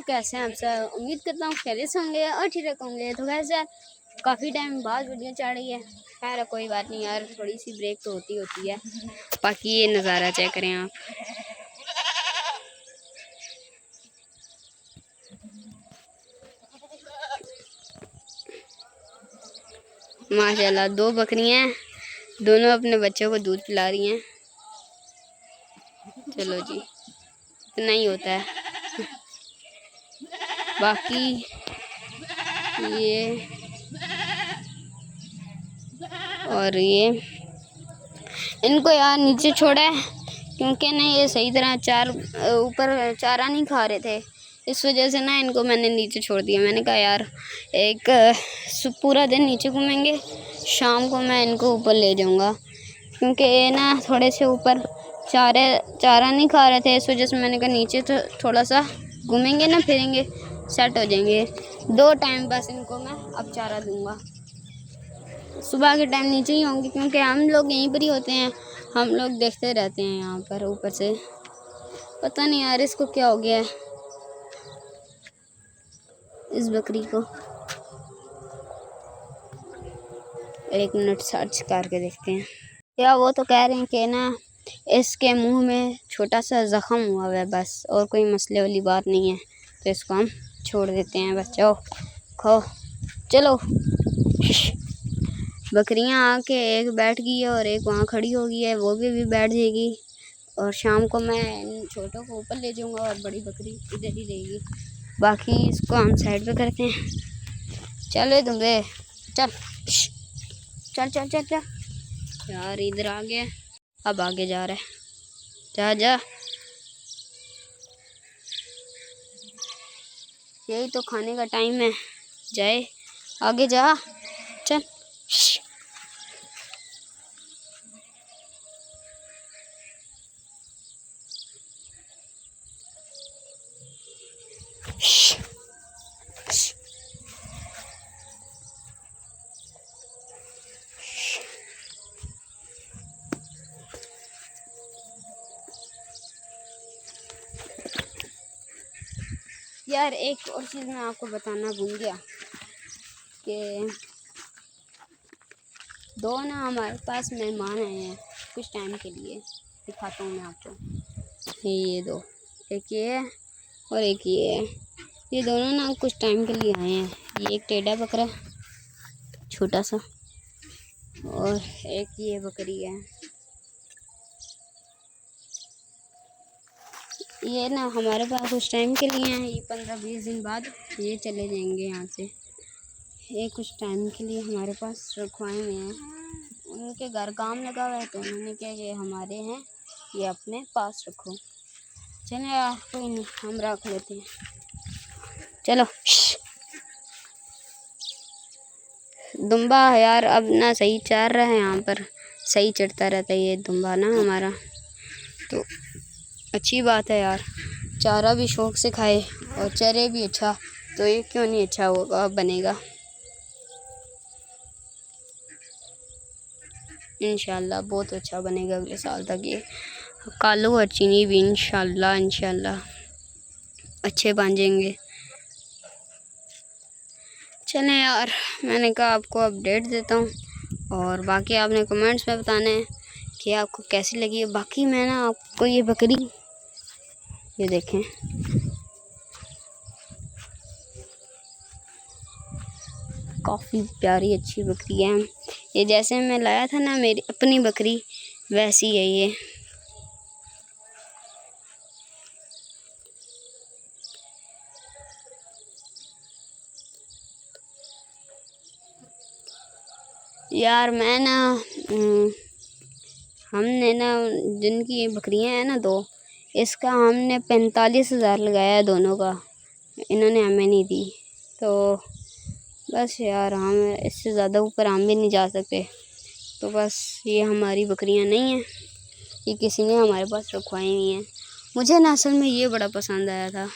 कैसे हैं आप सब? उम्मीद करता हूँ खैरियत से होंगे और ठीक होंगे। तो वैसे यार काफ़ी टाइम बाद वीडियो चढ़ रही है। खैर कोई बात नहीं यार, थोड़ी सी ब्रेक तो होती है। बाकी ये नज़ारा चेक करें आप। माशाल्लाह 2 बकरियां हैं, दोनों अपने बच्चों को दूध पिला रही हैं। चलो जी, इतना ही होता है। बाकी ये और ये इनको यार नीचे छोड़ा है क्योंकि ना ये सही तरह ऊपर चारा नहीं खा रहे थे। इस वजह से ना इनको मैंने नीचे छोड़ दिया। मैंने कहा यार एक पूरा दिन नीचे घूमेंगे, शाम को मैं इनको ऊपर ले जाऊंगा क्योंकि ये ना थोड़े से ऊपर चारा नहीं खा रहे थे। इस वजह से मैंने कहा नीचे तो थोड़ा सा घूमेंगे ना, फिरेंगे, सेट हो जाएंगे। 2 टाइम बस इनको मैं अब चारा दूंगा। सुबह के टाइम नीचे ही होंगे क्योंकि हम लोग यहीं पर ही होते हैं। हम लोग देखते रहते हैं यहाँ पर ऊपर से। पता नहीं यार इसको क्या हो गया है, इस बकरी को। 1 मिनट सर्च करके देखते हैं। या वो तो कह रहे हैं कि ना इसके मुंह में छोटा सा ज़ख़म हुआ है बस, और कोई मसले वाली बात नहीं है। तो इसको हम छोड़ देते हैं बस। जाओ खो, चलो। बकरियां आके एक बैठ गई है और एक वहाँ खड़ी हो गई है, वो भी बैठ जाएगी। और शाम को मैं इन छोटों को ऊपर ले जाऊंगा और बड़ी बकरी इधर ही रहेगी। बाकी इसको हम साइड पे करते हैं। चलो तुम्हें चल चल चल चल चल यार, इधर आ गया, अब आगे जा रहा है। जा जा, यही तो खाने का टाइम है, जाए आगे जा, चल। यार एक और चीज़ मैं आपको बताना भूल गया कि 2 ना हमारे पास मेहमान आए हैं कुछ टाइम के लिए। दिखाता हूँ मैं आपको। ये 2, एक ये है और एक ये है। ये दोनों ना कुछ टाइम के लिए आए हैं। ये एक टेढ़ा बकरा छोटा सा और एक ये बकरी है। ये ना हमारे पास कुछ टाइम के लिए हैं। ये 15-20 दिन बाद ये चले जाएंगे यहाँ से। ये कुछ टाइम के लिए हमारे पास रखवाए हुए हैं। उनके घर काम लगा हुआ है तो उन्होंने कहा ये हमारे हैं, ये अपने पास रखो। चलो यार कोई नहीं, हम रख लेते हैं। चलो। दुम्बा यार अब ना सही चर रहा है, यहाँ पर सही चढ़ता रहता है ये दुम्बा ना हमारा, तो अच्छी बात है यार। चारा भी शौक से खाए और चरे भी अच्छा, तो ये क्यों नहीं अच्छा होगा, बनेगा इंशाल्लाह। बहुत अच्छा बनेगा अगले साल तक। ये कालू और चीनी भी इंशाल्लाह अच्छे बन जाएंगे। चलें यार, मैंने कहा आपको अपडेट देता हूँ और बाकी आपने कमेंट्स में बताना है कि आपको कैसी लगी है। बाकी मैं ना आपको ये बकरी, ये देखें, काफ़ी प्यारी अच्छी बकरी है। ये जैसे मैं लाया था ना मेरी अपनी बकरी, वैसी है ये। यार मैं ना हमने ना जिनकी ये बकरियां हैं ना 2, इसका हमने 45,000 लगाया है दोनों का। इन्होंने हमें नहीं दी, तो बस यार हम इससे ज़्यादा ऊपर हम भी नहीं जा सकते। तो बस ये हमारी बकरियां नहीं हैं, ये किसी ने हमारे पास रखवाई हुई हैं। मुझे ना असल में ये बड़ा पसंद आया था।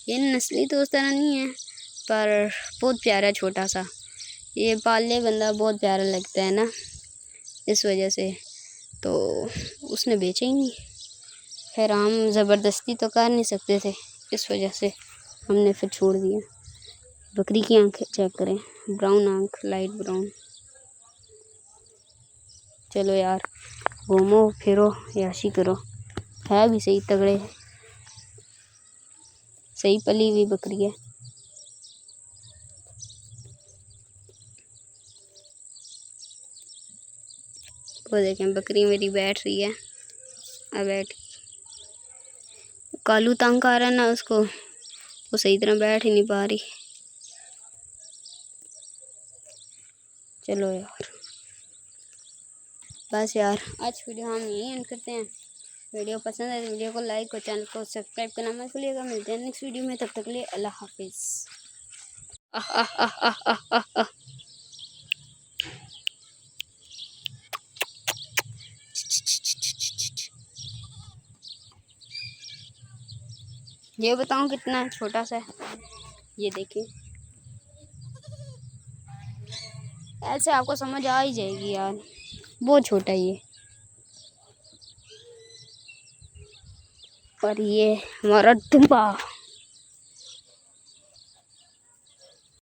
ये नस्ली तो उस तरह नहीं है पर बहुत प्यारा छोटा सा, ये पालने बंदा बहुत प्यारा लगता है ना, इस वजह से तो उसने बेचा ही नहीं। खैर हम ज़बरदस्ती तो कर नहीं सकते थे, इस वजह से हमने फिर छोड़ दिया। बकरी की आंखें चेक करें, ब्राउन आंख, लाइट ब्राउन। चलो यार, घूमो फिरो, याशी करो। है भी सही तगड़े, सही पली हुई बकरी है। वो देखें, बकरी मेरी बैठ रही है। अब बैठ, कालू तंग आ रहा है ना उसको, वो सही तरह बैठ ही नहीं पा रही। चलो यार, बस यार, आज वीडियो हम यहीं एंड करते हैं। वीडियो पसंद है तो वीडियो को लाइक और चैनल को सब्सक्राइब करना मत भूलिएगा। मिलते हैं नेक्स्ट वीडियो में, तब तक के लिए अल्लाह हाफिज़। ये बताऊं कितना छोटा सा है, ये देखिए। ऐसे आपको समझ आ ही जाएगी यार, बहुत छोटा ये। और ये हमारा डिम्पा।